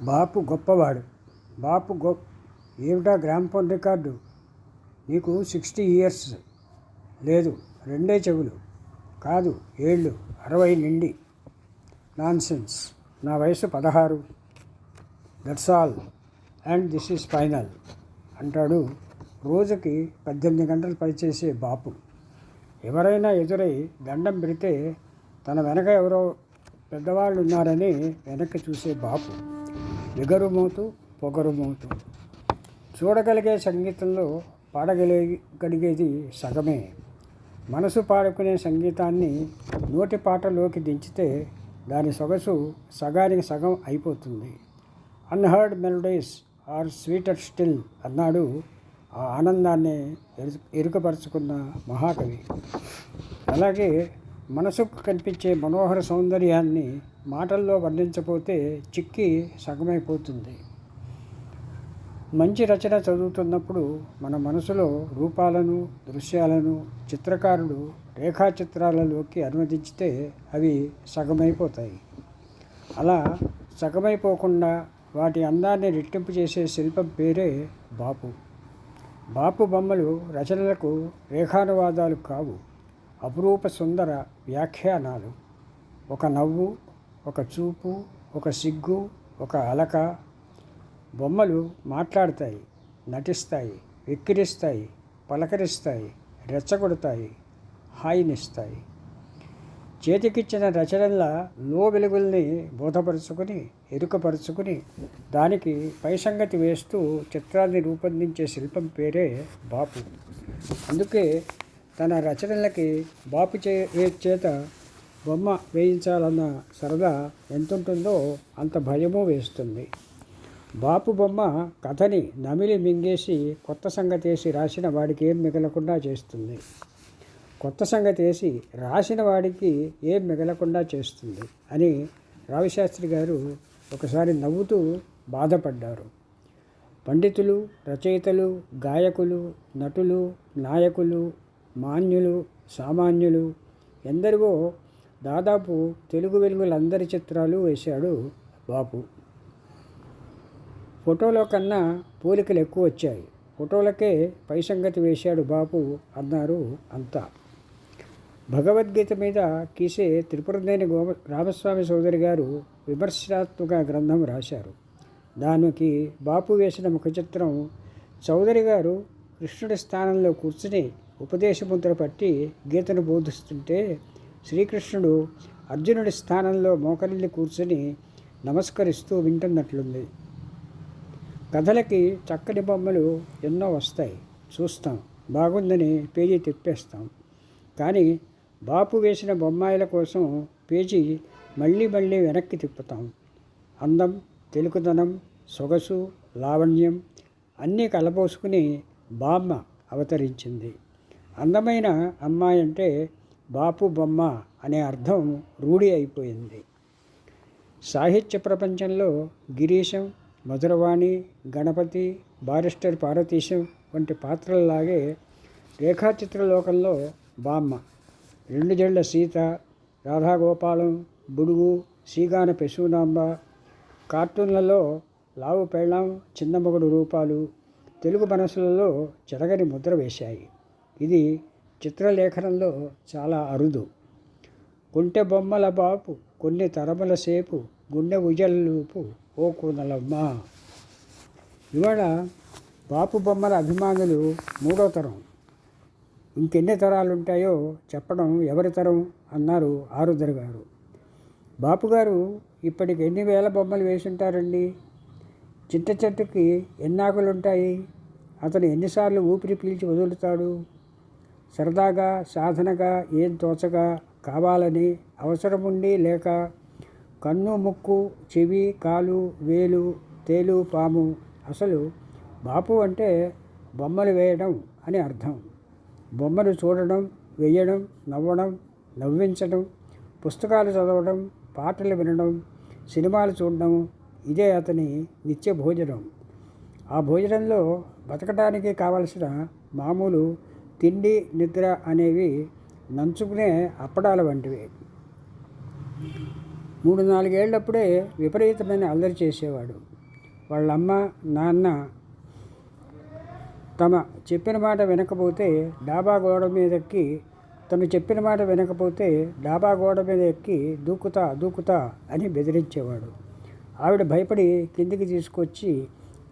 బాపు గొప్పవాడు. బాపు ఏమిటా gramophone record? నీకు 60 ఇయర్స్ లేదు, 2 చెవులు కాదు, ఏళ్ళు 60 నిండి. నాన్సెన్స్. నా వయసు 16. That's all and this is final అంటాడు రోజుకి 18 గంటలు పనిచేసే బాపు. ఎవరైనా ఎదురై దండం పెడితే తన వెనక ఎవరో పెద్దవాళ్ళు ఉన్నారని వెనక్కి చూసే బాపు. ఎగరుమోతూ పొగరుమోతూ. చూడగలిగే సంగీతంలో పాడగలిగేది సగమే. మనసు పాడుకునే సంగీతాన్ని నోటి పాటలోకి దించితే దాని సొగసు సగానికి సగం అయిపోతుంది. Unheard melodies are sweeter still అన్నాడు ఆ ఆనందాన్ని ఎరుకపరుచుకున్న మహాకవి. అలాగే మనసుకు కనిపించే మనోహర సౌందర్యాన్ని మాటల్లో వర్ణించకపోతే చిక్కి సగమైపోతుంది. మంచి రచన చదువుతున్నప్పుడు మన మనసులో రూపాలను, దృశ్యాలను చిత్రకారుడు రేఖాచిత్రాలలోకి అనువదించితే అవి సగమైపోతాయి. అలా సగమైపోకుండా వాటి అందాన్ని రెట్టింపు చేసే శిల్పం పేరే బాపు. బాపు బొమ్మలు రచనలకు రేఖానువాదాలు కావు, అపురూప సుందర వ్యాఖ్యానాలు. ఒక నవ్వు, ఒక చూపు, ఒక సిగ్గు, ఒక అలక. బొమ్మలు మాట్లాడతాయి, నటిస్తాయి, వెక్కిరిస్తాయి, పలకరిస్తాయి, రెచ్చగొడతాయి, హాయినిస్తాయి. చేతికిచ్చిన రచనల లో వెలుగుల్ని బోధపరుచుకుని, ఎరుకపరుచుకుని దానికి పై సంగతి వేస్తూ చిత్రాన్ని రూపొందించే శిల్పం పేరే బాపు. అందుకే తన రచనలకి బాపు చేత బొమ్మ వేయించాలన్న సరదా ఎంతుంటుందో అంత భయమూ వేస్తుంది. బాపు బొమ్మ కథని నమిలి మింగేసి కొత్త సంగతేసి రాసిన వాడికి ఏం మిగలకుండా చేస్తుంది. కొత్త సంగతేసి రాసిన వాడికి ఏం మిగలకుండా చేస్తుంది అని రావిశాస్త్రి గారు ఒకసారి నవ్వుతూ బాధపడ్డారు. పండితులు, రచయితలు, గాయకులు, నటులు, నాయకులు, మాన్యులు, సామాన్యులు ఎందరివో దాదాపు తెలుగు వెలుగులందరి చిత్రాలు వేశాడు బాపు. ఫోటోలో కన్నా పోలికలు ఎక్కువ వచ్చాయి, ఫోటోలకే పై సంగతి వేశాడు బాపు అన్నారు అంతా. భగవద్గీత మీద గీసే త్రిపురనేని రామస్వామి చౌదరి గారు విమర్శనాత్మక గ్రంథం రాశారు. దానికి బాపు వేసిన ముఖచిత్రం. చౌదరి గారు కృష్ణుడి స్థానంలో కూర్చుని ఉపదేశముద్ర పట్టి గీతను బోధిస్తుంటే శ్రీకృష్ణుడు అర్జునుడి స్థానంలో మోకరిల్లి కూర్చుని నమస్కరిస్తూ వింటున్నట్లుంది. కథలకి చక్కని బొమ్మలు ఎన్నో వస్తాయి, చూస్తాం, బాగుందని పేజీ తిప్పేస్తాం. కానీ బాపు వేసిన బొమ్మాయిల కోసం పేజీ మళ్ళీ మళ్ళీ వెనక్కి తిప్పుతాం. అందం, తెలుగుదనం, సొగసు, లావణ్యం అన్నీ కలబోసుకుని బామ్మ అవతరించింది. అందమైన అమ్మాయి అంటే బాపు బొమ్మ అనే అర్థం రూఢి అయిపోయింది. సాహిత్య ప్రపంచంలో గిరీశం, మధురవాణి, గణపతి, బారిస్టర్ పార్వతీశం వంటి పాత్రలలాగే రేఖాచిత్రలోకంలో బామ్మ, 2 జళ్ల సీత, రాధాగోపాలం, బుడుగు, సీగాన పెసూనాంబ, కార్టూన్లలో లావు పెళ్ళాం, చిన్నమొగుడు రూపాలు తెలుగు మనసులలో చెరగని ముద్ర వేశాయి. ఇది చిత్రలేఖనంలో చాలా అరుదు. కొంటె బొమ్మల బాపు కొన్ని తరముల సేపు గుండె ఉజల్లూపు ఓ కూనలమ్మ. ఇవాళ బాపు బొమ్మల అభిమానులు 3వ తరం. ఇంకెన్ని తరాలుంటాయో చెప్పడం ఎవరి తరం అన్నారు ఆరుద్ర గారు. బాపుగారు ఇప్పటికి ఎన్ని వేల బొమ్మలు వేసుంటారండి? చింత చెట్టుకి ఎన్నాకులుంటాయి? అతను ఎన్నిసార్లు ఊపిరి పీల్చి వదులుతాడు? సరదాగా, సాధనగా, ఏం తోచగా, కావాలని, అవసరముండి లేక, కన్ను, ముక్కు, చెవి, కాలు, వేలు, తేలు, పాము. అసలు బాపు అంటే బొమ్మలు వేయడం అని అర్థం. బొమ్మలు చూడడం, వేయడం, నవ్వడం, నవ్వించడం, పుస్తకాలు చదవడం, పాటలు వినడం, సినిమాలు చూడడం ఇదే అతని నిత్య భోజనం. ఆ భోజనంలో బతకడానికి కావలసిన మామూలు తిండి, నిద్ర అనేవి నంచుకునే అప్పడాల వంటివి. 3-4 ఏళ్ళప్పుడే విపరీతమైన అల్లరి చేసేవాడు. వాళ్ళమ్మ నాన్న తమ చెప్పిన మాట వినకపోతే డాబా గోడ మీద ఎక్కి దూకుతా అని బెదిరించేవాడు. ఆవిడ భయపడి కిందికి తీసుకొచ్చి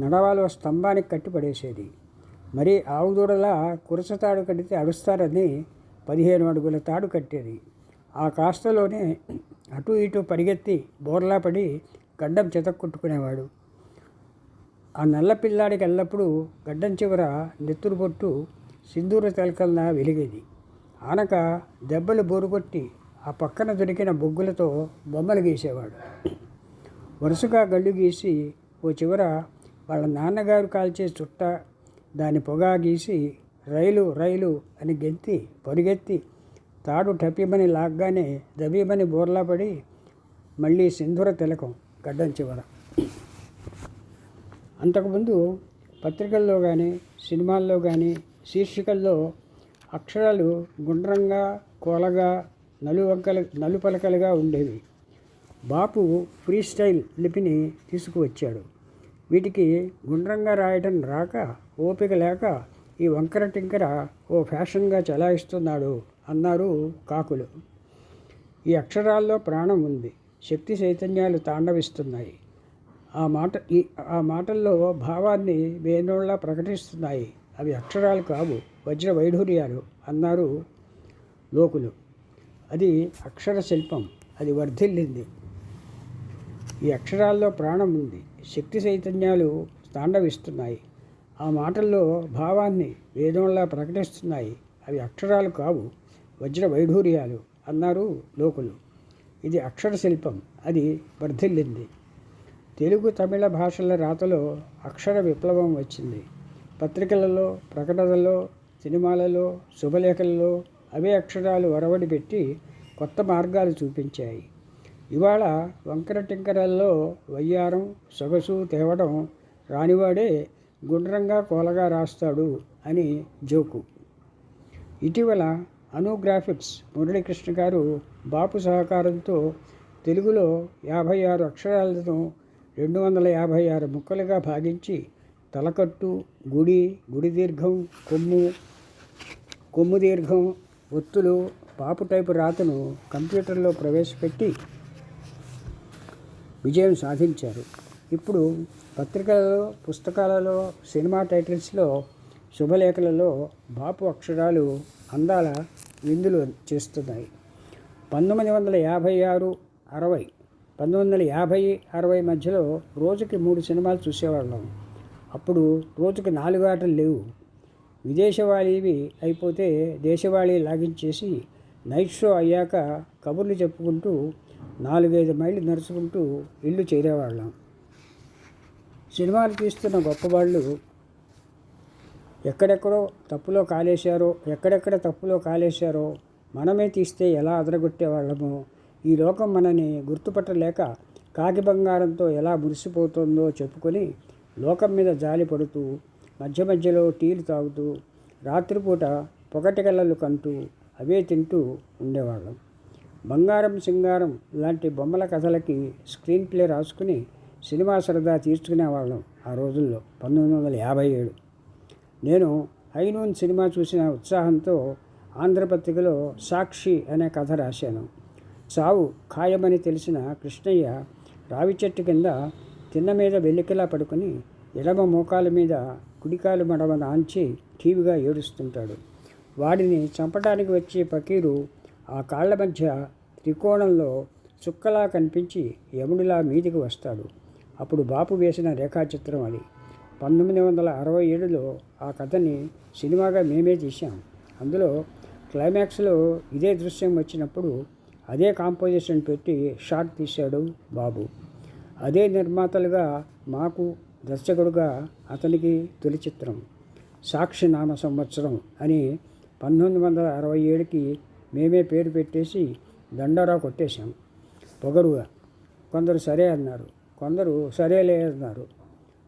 నడవాలో స్తంభానికి కట్టి పడేసేది. మరి ఆవుదూడలా కురస తాడు కడితే అడుస్తారని 15 అడుగుల తాడు కట్టేది. ఆ కాస్తలోనే అటు ఇటు పరిగెత్తి బోర్లా పడి గడ్డం చితక్కొట్టుకునేవాడు. ఆ నల్ల పిల్లాడికి ఎల్లప్పుడూ గడ్డం చివర నెత్తురు పొట్టు సింధూర తెలకల్లా వెలిగేది. ఆనక దెబ్బలు బోరుకొట్టి ఆ పక్కన దొరికిన బొగ్గులతో బొమ్మలు గీసేవాడు. వరుసగా గళ్ళు గీసి ఓ చివర వాళ్ళ నాన్నగారు కాల్చే చుట్ట, దాని పొగ గీసి రైలు అని గెంతి పరిగెత్తి తాడు టపిమని లాగ్గానే దబీమని బోర్లా పడి మళ్ళీ సింధూర తిలకం గడ్డం చివర. అంతకుముందు పత్రికల్లో కానీ సినిమాల్లో కానీ శీర్షికల్లో అక్షరాలు గుండ్రంగా కోలగా నలుపలకలుగా ఉండేవి. బాపు ఫ్రీ స్టైల్ లిపిని తీసుకువచ్చాడు. వీటికి గుండ్రంగా రాయటం రాక ఓపిక లేక ఈ వంకర టింకర ఓ ఫ్యాషన్గా చలాయిస్తున్నాడు అన్నారు కాకులు. ఈ అక్షరాల్లో ప్రాణం ఉంది, శక్తి చైతన్యాలు తాండవిస్తున్నాయి. ఆ మాటల్లో భావాన్ని వేణోళ్ళ ప్రకటిస్తున్నాయి. అవి అక్షరాలు కావు, వజ్ర వైఢూర్యాలు అన్నారు లోకులు. అది అక్షర శిల్పం, అది వర్ధిల్లింది. ఈ అక్షరాల్లో ప్రాణం ఉంది, శక్తి చైతన్యాలు తాండవిస్తున్నాయి. ఆ మాటల్లో భావాన్ని వేదోళ్ళ ప్రకటిస్తున్నాయి. అవి అక్షరాలు కావు, వజ్ర వైఢూర్యాలు అన్నారు లోకులు. ఇది అక్షర శిల్పం, అది వర్ధిల్లింది. తెలుగు తమిళ భాషల రాతలో అక్షర విప్లవం వచ్చింది. పత్రికలలో, ప్రకటనలలో, సినిమాలలో, శుభలేఖలలో అవే అక్షరాలు ఒరవడి పెట్టి కొత్త మార్గాలు చూపించాయి. ఇవాళ వంకర టింకరల్లో వయ్యారం సొగసు తేవడం రానివాడే గుండ్రంగా కోలగా రాస్తాడు అని జోకు. ఇటీవల అనుగ్రాఫిక్స్ మురళీకృష్ణ గారు బాపు సహకారంతో తెలుగులో 56 అక్షరాలను 256 ముక్కలుగా భాగించి తలకట్టు, గుడి దీర్ఘం, కొమ్ము దీర్ఘం, ఒత్తులు, పాపు టైపు రాతను కంప్యూటర్లో ప్రవేశపెట్టి విజయం సాధించారు. ఇప్పుడు పత్రికలలో, పుస్తకాలలో, సినిమా టైటిల్స్లో, శుభలేఖలలో బాపు అక్షరాలు అందాల విందులు చేస్తున్నాయి. 1950-60 మధ్యలో రోజుకి 3 సినిమాలు చూసేవాళ్ళం. అప్పుడు రోజుకి 4 ఆటలు లేవు. విదేశవాళీవి అయిపోతే దేశవాళీ లాగించేసి నైట్ షో అయ్యాక కబుర్లు చెప్పుకుంటూ 4-5 మైళ్ళు నడుచుకుంటూ ఇల్లు చేరేవాళ్ళం. సినిమాలు తీస్తున్న గొప్పవాళ్ళు ఎక్కడెక్కడ తప్పులో కాలేశారో మనమే తీస్తే ఎలా అదరగొట్టేవాళ్ళమో, ఈ లోకం మనని గుర్తుపట్టలేక కాకి బంగారంతో ఎలా మురిసిపోతుందో చెప్పుకొని లోకం మీద జాలి పడుతూ మధ్యలో టీలు తాగుతూ రాత్రిపూట పొగటికల్లలు కంటూ అవే తింటూ ఉండేవాళ్ళం. బంగారం సింగారం లాంటి బొమ్మల కథలకి స్క్రీన్ ప్లే రాసుకుని సినిమా సరదా తీర్చుకునేవాళ్ళం ఆ రోజుల్లో. 1957 నేను హైనూన్ సినిమా చూసిన ఉత్సాహంతో ఆంధ్రపత్రికలో సాక్షి అనే కథ రాశాను. చావు ఖాయమని తెలిసిన కృష్ణయ్య రావి చెట్టు కింద తిన్న మీద వెల్లికిలా పడుకుని ఎడమ మోకాల మీద కుడికాలు మడమ నాంచి ఠీవిగా ఏడుస్తుంటాడు. వాడిని చంపడానికి వచ్చే పకీరు ఆ కాళ్ల మధ్య త్రికోణంలో చుక్కలా కనిపించి యముడిలా మీదికి వస్తాడు. అప్పుడు బాపు వేసిన రేఖాచిత్రం అది. 1967లో ఆ కథని సినిమాగా మేమే తీశాం. అందులో క్లైమాక్స్లో ఇదే దృశ్యం వచ్చినప్పుడు అదే కాంపోజిషన్ పెట్టి షాట్ తీశాడు బాబు. అదే నిర్మాతలుగా మాకు, దర్శకుడుగా అతనికి తొలి చిత్రం. సాక్షి నామ సంవత్సరం అని 1967కి మేమే పేరు పెట్టేసి దండోరా కొట్టేశాం పొగరుగా. కొందరు సరే అన్నారు, కొందరు సరేలే అన్నారు.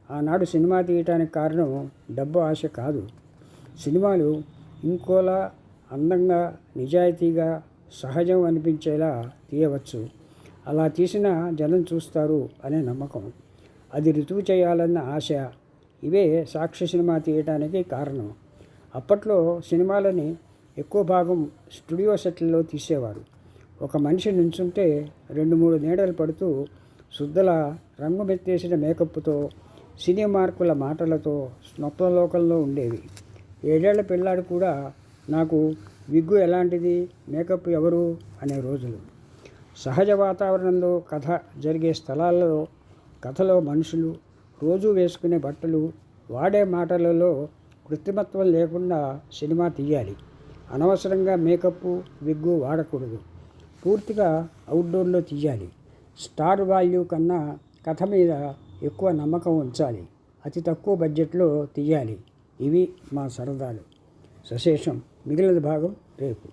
ఆనాడు సినిమా తీయటానికి కారణం డబ్బు ఆశ కాదు. సినిమాలు ఇంకోలా అందంగా, నిజాయితీగా, సహజం అనిపించేలా తీయవచ్చు. అలా తీసిన జనం చూస్తారు అనే నమ్మకం, అది రుజువు చేయాలన్న ఆశ, ఇవే సాక్ష్య సినిమా తీయటానికి కారణం. అప్పట్లో సినిమాలని ఎక్కువ భాగం స్టూడియో సెట్లలో తీసేవారు. ఒక మనిషి నుంచుంటే 2-3 నీడలు పడుతూ శుద్ధల రంగు మెత్తేసిన మేకప్తో, సినీ మార్కుల మాటలతో స్వప్నలోకంలో ఉండేవి. 7 ఏళ్ల పిల్లాడు కూడా నాకు విగ్గు ఎలాంటిది, మేకప్ ఎవరు అనే రోజులు. సహజ వాతావరణంలో కథ జరిగే స్థలాల్లో, కథలో మనుషులు, రోజు వేసుకునే బట్టలు, వాడే మాటలలో కృత్రిమత్వం లేకుండా సినిమా తీయాలి. అనవసరంగా మేకప్, విగ్గు వాడకూడదు. పూర్తిగా అవుట్డోర్లో తీయాలి. స్టార్ వాల్యూ కన్నా కథ మీద ఎక్కువ నమ్మకం ఉంచాలి. అతి తక్కువ బడ్జెట్లో తీయాలి. ఇవి మా సరదాలు. సశేషం. మిగిలిన భాగం రేపు.